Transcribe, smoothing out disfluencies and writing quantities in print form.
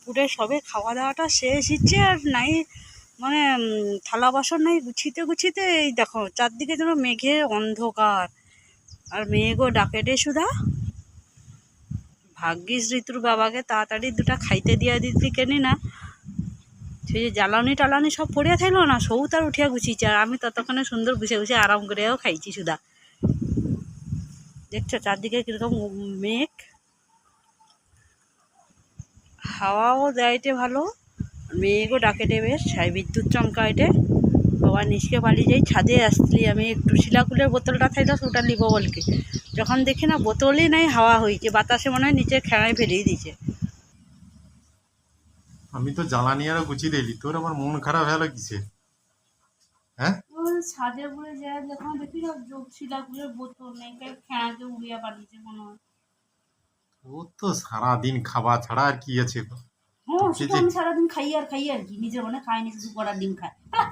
দুপুরে সবে খাওয়া দাওয়াটা শেষ হচ্ছে আর নাই মানে থালা বাসন নাই গুছিতে গুছিতে এই দেখো চারদিকে যেন মেঘে অন্ধকার আর মেঘও ডাকে রে সুধা। ভাগ্যিস ঋতুর বাবাকে তাড়াতাড়ি দুটা খাইতে দিয়া দিতে কেনি না, সেই যে জ্বালানি টালানি সব পড়িয়া থাকলো না, সৌ তার উঠিয়া গুছিয়েছে আর আমি ততক্ষণে সুন্দর গুছিয়ে গুছিয়ে আরাম করেও খাইছি সুধা। দেখছো চারদিকে কিরকম মেঘ, হাওয়াও দেয়টে ভালো, মেঘও ডাকেটে বেশ, আর বিদ্যুৎ চমকাইটে। বাবা নিচকে পালিয়ে যাই, ছাদে আসলি আমি একটু শিলাকুলের বোতলটা থাকলে ওটা নিব বলকে, যখন দেখি না বোতলই নাই, হাওয়া হয়েছে বাতাসে মনে হয় নিচে খেড়ায় ফেলেই দিয়েছে। আমি তো জ্বালানি আরো গুছিয়ে দিলি, তোর আমার মন খারাপ হলো কিসে? হ্যাঁ, ছাদে উপরে যায় যখন দেখি না শিলাকুলের বোতল নেই, খেড়াকে উড়িয়া পালিয়েছে মনে হয়। ও তো সারাদিন খাওয়া ছাড়া আর কি আছে? হ্যাঁ তোকে শুধু যে আমি সারাদিন খাই আর কি, নিজের মনে খাইনি, শুধু কড়ার ডিম খায়। হ্যাঁ,